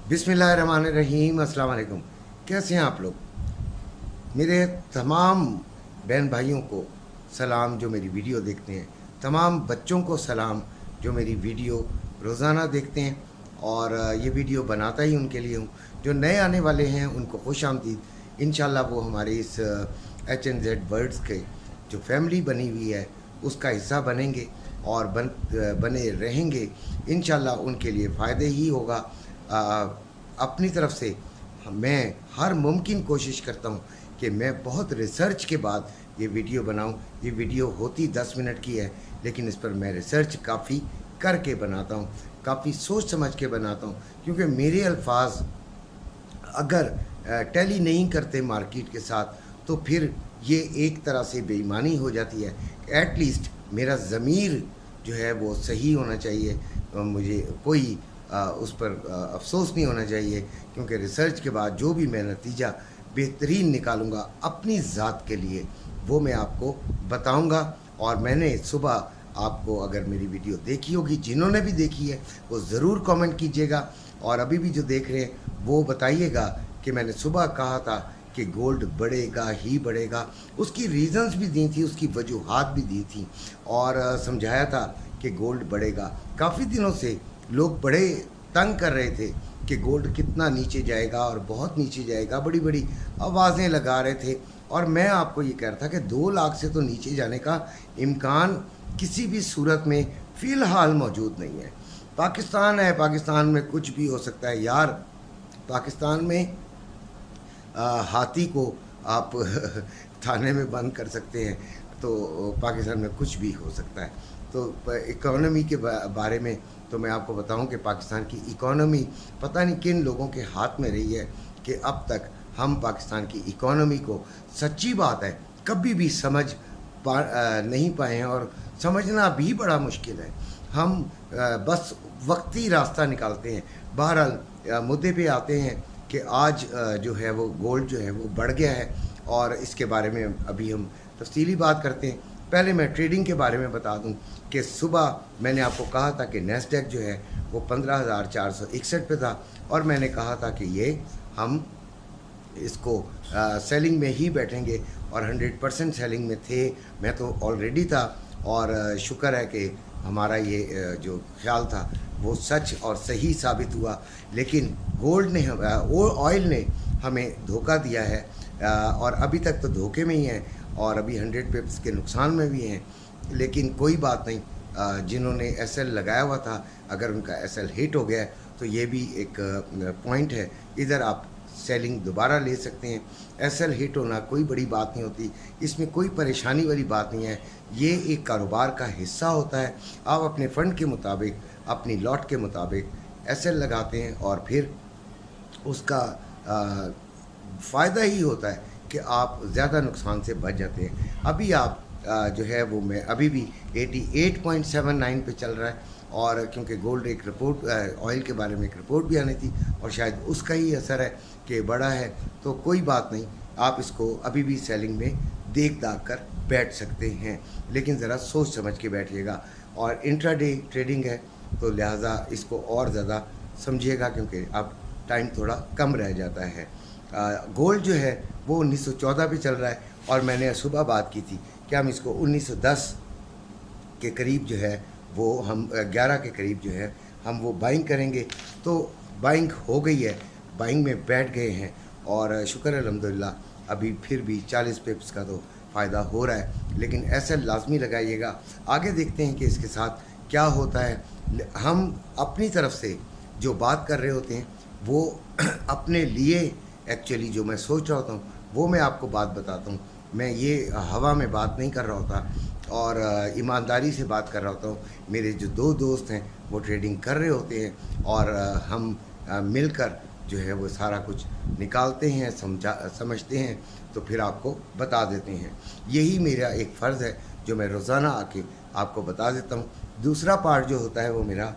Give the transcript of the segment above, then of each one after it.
बिस्मिल्लाहिर्रहमानिर्रहीम। अस्सलाम वालेकुम। कैसे हैं आप लोग? मेरे तमाम बहन भाइयों को सलाम जो मेरी वीडियो देखते हैं, तमाम बच्चों को सलाम जो मेरी वीडियो रोज़ाना देखते हैं। और ये वीडियो बनाता ही उनके लिए हूँ। जो नए आने वाले हैं उनको खुश आमदीद। इंशाल्लाह वो हमारे इस HNZ वर्ड्स के जो फैमिली बनी हुई है उसका हिस्सा बनेंगे और बने रहेंगे। इंशाल्लाह उनके लिए फ़ायदे ही होगा। अपनी तरफ से मैं हर मुमकिन कोशिश करता हूँ कि मैं बहुत रिसर्च के बाद ये वीडियो बनाऊँ। ये वीडियो होती 10 मिनट की है, लेकिन इस पर मैं रिसर्च काफ़ी करके बनाता हूँ, काफ़ी सोच समझ के बनाता हूँ, क्योंकि मेरे अल्फाज अगर टैली नहीं करते मार्केट के साथ तो फिर ये एक तरह से बेईमानी हो जाती है। एटलीस्ट मेरा ज़मीर जो है वो सही होना चाहिए। मुझे कोई उस पर अफसोस नहीं होना चाहिए, क्योंकि रिसर्च के बाद जो भी मैं नतीजा बेहतरीन निकालूंगा अपनी ज़ात के लिए वो मैं आपको बताऊंगा। और मैंने सुबह आपको अगर मेरी वीडियो देखी होगी, जिन्होंने भी देखी है वो ज़रूर कमेंट कीजिएगा। और अभी भी जो देख रहे हैं वो बताइएगा कि मैंने सुबह कहा था कि गोल्ड बढ़ेगा ही बढ़ेगा। उसकी रीज़न्स भी दी थी, उसकी वजूहात भी दी थी और समझाया था कि गोल्ड बढ़ेगा। काफ़ी दिनों से लोग बड़े तंग कर रहे थे कि गोल्ड कितना नीचे जाएगा और बहुत नीचे जाएगा, बड़ी बड़ी आवाज़ें लगा रहे थे। और मैं आपको ये कह रहा था कि 2 लाख से तो नीचे जाने का इम्कान किसी भी सूरत में फ़िलहाल मौजूद नहीं है। पाकिस्तान है, पाकिस्तान में कुछ भी हो सकता है यार। पाकिस्तान में हाथी को आप थाने में बंद कर सकते हैं, तो पाकिस्तान में कुछ भी हो सकता है। तो इकोनॉमी के बारे में तो मैं आपको बताऊं कि पाकिस्तान की इकोनॉमी पता नहीं किन लोगों के हाथ में रही है कि अब तक हम पाकिस्तान की इकोनॉमी को, सच्ची बात है, कभी भी समझ नहीं पाए हैं और समझना भी बड़ा मुश्किल है। हम बस वक्ती रास्ता निकालते हैं। बहरहाल मुद्दे पे आते हैं कि आज जो है वो गोल्ड जो है वो बढ़ गया है और इसके बारे में अभी हम तफसीली बात करते हैं। पहले मैं ट्रेडिंग के बारे में बता दूं कि सुबह मैंने आपको कहा था कि नेस्डेक जो है वो 15,461 पे था और मैंने कहा था कि ये हम इसको सेलिंग में ही बैठेंगे और 100% सेलिंग में थे। मैं तो ऑलरेडी था और शुक्र है कि हमारा ये जो ख्याल था वो सच और सही साबित हुआ। लेकिन गोल्ड ने ऑयल ने हमें धोखा दिया है और अभी तक तो धोखे में ही हैं और अभी 100 पिप्स के नुकसान में भी हैं। लेकिन कोई बात नहीं, जिन्होंने SL लगाया हुआ था अगर उनका SL हिट हो गया है तो ये भी एक पॉइंट है, इधर आप सेलिंग दोबारा ले सकते हैं। SL हिट होना कोई बड़ी बात नहीं होती, इसमें कोई परेशानी वाली बात नहीं है। ये एक कारोबार का हिस्सा होता है। आप अपने फ़ंड के मुताबिक, अपनी लॉट के मुताबिक SL लगाते हैं और फिर उसका फ़ायदा ही होता है कि आप ज़्यादा नुकसान से बच जाते हैं। अभी आप जो है वो मैं अभी भी 88.79 पे चल रहा है और क्योंकि गोल्ड एक रिपोर्ट, ऑयल के बारे में एक रिपोर्ट भी आनी थी और शायद उसका ही असर है कि बड़ा है। तो कोई बात नहीं, आप इसको अभी भी सेलिंग में देख दाख कर बैठ सकते हैं, लेकिन ज़रा सोच समझ के बैठिएगा। और इंट्राडे ट्रेडिंग है तो लिहाजा इसको और ज़्यादा समझिएगा, क्योंकि अब टाइम थोड़ा कम रह जाता है। गोल्ड जो है वो 1914 पे चल रहा है और मैंने सुबह बात की थी कि हम इसको 1910 के करीब जो है वो हम 11 के करीब जो है हम वो बाइंग करेंगे। तो बाइंग हो गई है, बाइंग में बैठ गए हैं और शुक्र अल्हम्दुलिल्लाह अभी फिर भी 40 पिप्स का तो फ़ायदा हो रहा है। लेकिन ऐसा लाजमी लगाइएगा। आगे देखते हैं कि इसके साथ क्या होता है। हम अपनी तरफ से जो बात कर रहे होते हैं वो अपने लिए एक्चुअली जो मैं सोच रहा होता हूँ वो मैं आपको बात बताता हूँ। मैं ये हवा में बात नहीं कर रहा होता और ईमानदारी से बात कर रहा होता हूँ। मेरे जो 2 दोस्त हैं वो ट्रेडिंग कर रहे होते हैं और हम मिलकर जो है वो सारा कुछ निकालते हैं, समझते हैं, तो फिर आपको बता देते हैं। यही मेरा एक फ़र्ज़ है जो मैं रोज़ाना आके आपको बता देता हूँ। दूसरा पार्ट जो होता है वो मेरा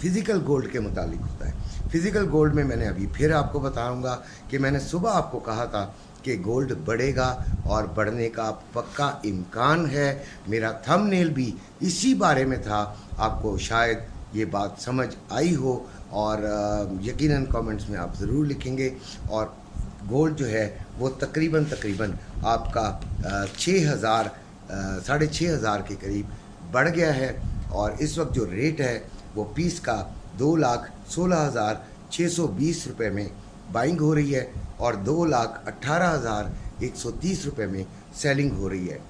फ़िज़िकल गोल्ड के मुतालिक होता है। फ़िज़िकल गोल्ड में मैंने अभी फिर आपको बताऊंगा कि मैंने सुबह आपको कहा था कि गोल्ड बढ़ेगा और बढ़ने का पक्का इम्कान है। मेरा थंबनेल भी इसी बारे में था। आपको शायद ये बात समझ आई हो और यकीनन कमेंट्स में आप ज़रूर लिखेंगे। और गोल्ड जो है वो तकरीबन आपका 6,000 6,500 के करीब बढ़ गया है। और इस वक्त जो रेट है वो पीस का 2,16,620 रुपये में बाइंग हो रही है और 2,18,130 रुपये में सेलिंग हो रही है।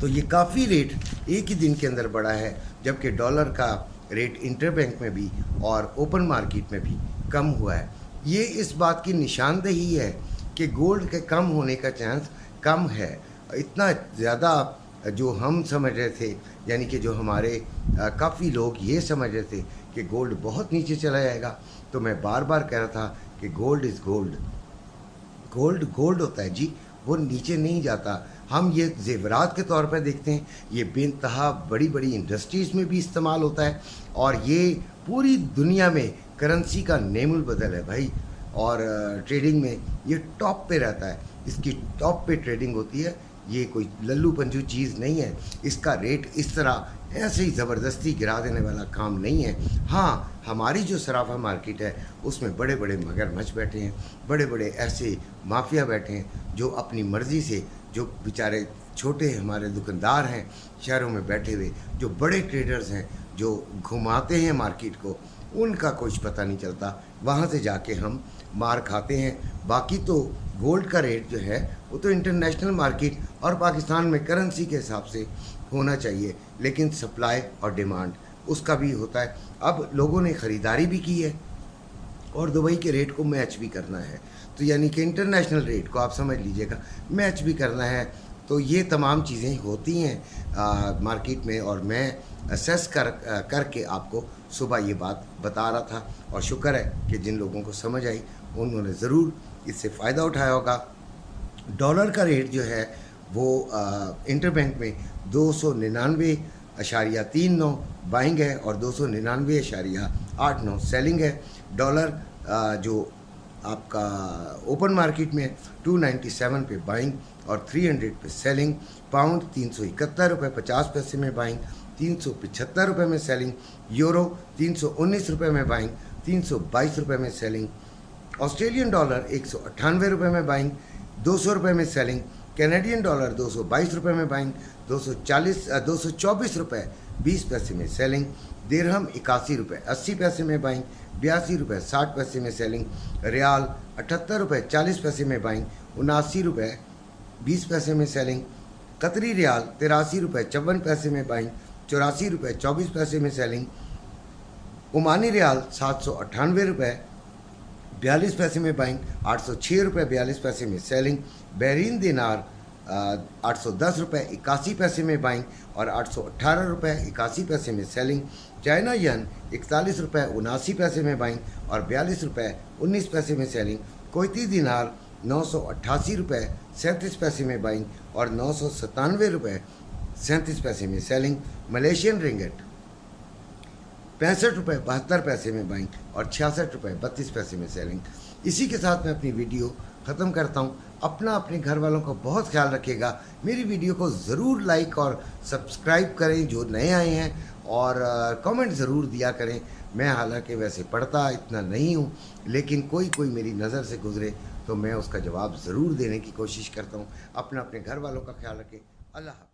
तो ये काफ़ी रेट एक ही दिन के अंदर बढ़ा है, जबकि डॉलर का रेट इंटरबैंक में भी और ओपन मार्केट में भी कम हुआ है। ये इस बात की निशानदेही है कि गोल्ड के कम होने का चांस कम है। इतना ज़्यादा जो हम समझ रहे थे, यानी कि जो हमारे काफ़ी लोग ये समझ रहे थे कि गोल्ड बहुत नीचे चला जाएगा, तो मैं बार बार कह रहा था कि gold is gold, gold gold होता है जी, वो नीचे नहीं जाता। हम ये जेवरात के तौर पर देखते हैं, ये बेइंतहा बड़ी बड़ी इंडस्ट्रीज़ में भी इस्तेमाल होता है और ये पूरी दुनिया में करेंसी का नेमुल बदल है भाई। और ट्रेडिंग में ये टॉप पे रहता है, इसकी टॉप पे ट्रेडिंग होती है। ये कोई लल्लू पंजू चीज़ नहीं है, इसका रेट इस तरह ऐसे ही ज़बरदस्ती गिरा देने वाला काम नहीं है। हाँ, हमारी जो सराफा मार्केट है उसमें बड़े बड़े मगरमच्छ बैठे हैं, बड़े बड़े ऐसे माफिया बैठे हैं जो अपनी मर्ज़ी से, जो बेचारे छोटे हमारे दुकानदार हैं शहरों में बैठे हुए, जो बड़े ट्रेडर्स हैं जो घुमाते हैं मार्केट को, उनका कुछ पता नहीं चलता, वहाँ से जाके हम मार खाते हैं। बाकी तो गोल्ड का रेट जो है वो तो इंटरनेशनल मार्केट और पाकिस्तान में करेंसी के हिसाब से होना चाहिए, लेकिन सप्लाई और डिमांड उसका भी होता है। अब लोगों ने ख़रीदारी भी की है और दुबई के रेट को मैच भी करना है, तो यानी कि इंटरनेशनल रेट को आप समझ लीजिएगा मैच भी करना है। तो ये तमाम चीज़ें होती हैं मार्केट में, और मैं असेस करके आपको सुबह ये बात बता रहा था। और शुक्र है कि जिन लोगों को समझ आई उन्होंने ज़रूर इससे फ़ायदा उठाया होगा। डॉलर का रेट जो है वो इंटरबैंक में 299.39 बाइंग है और 299.89 सेलिंग है। डॉलर जो आपका ओपन मार्केट में 297 पे बाइंग और 300 पे सेलिंग। पाउंड 371 रुपये 50 पैसे में बाइंग, 375 रुपये में सेलिंग। यूरो 319 रुपये में बाइंग, 322 रुपये में सेलिंग। ऑस्ट्रेलियन डॉलर 198 रुपये में बाइंग, 200 रुपये में सेलिंग। कैनेडियन डॉलर 222 रुपये में बाइंग, 224 रुपये 20 पैसे में सेलिंग। दिरहम 81 रुपये 80 पैसे में बाइंग, 82 रुपये 60 पैसे में सेलिंग। रियाल 78 रुपये 40 पैसे में बाइंग, 79 रुपये 20 पैसे में सेलिंग। कतरी रियाल 83 रुपये 54 पैसे में बाइंग, 84 रुपये 24 पैसे में सेलिंग। ओमानी रियाल 798 रुपये 42 पैसे में बाइंग, 806 रुपये 42 पैसे में सेलिंग। बहरीन दिनार 810 रुपये 81 पैसे में बाइंग और 818 रुपये 81 पैसे में सेलिंग। चाइना यन 41 रुपये 79 पैसे में बाइंग और 42 रुपये 19 पैसे में सेलिंग। कोयती दिनार 988 रुपये 37 पैसे में बाइंग और 997 रुपये 37 पैसे में सेलिंग। मलेशियन रिंगट 65 रुपये 72 पैसे में बाइंग और 66 रुपये 32 पैसे में सेलिंग। इसी के साथ मैं अपनी वीडियो ख़त्म करता हूँ। अपना अपने घर वालों का बहुत ख्याल रखिएगा। मेरी वीडियो को ज़रूर लाइक और सब्सक्राइब करें जो नए आए हैं, और कमेंट ज़रूर दिया करें। मैं हालांकि वैसे पढ़ता इतना नहीं हूँ, लेकिन कोई मेरी नज़र से गुज़रे तो मैं उसका जवाब ज़रूर देने की कोशिश करता हूँ। अपना अपने घर वालों का ख्याल रखें। अल्लाह हाफ़िज़।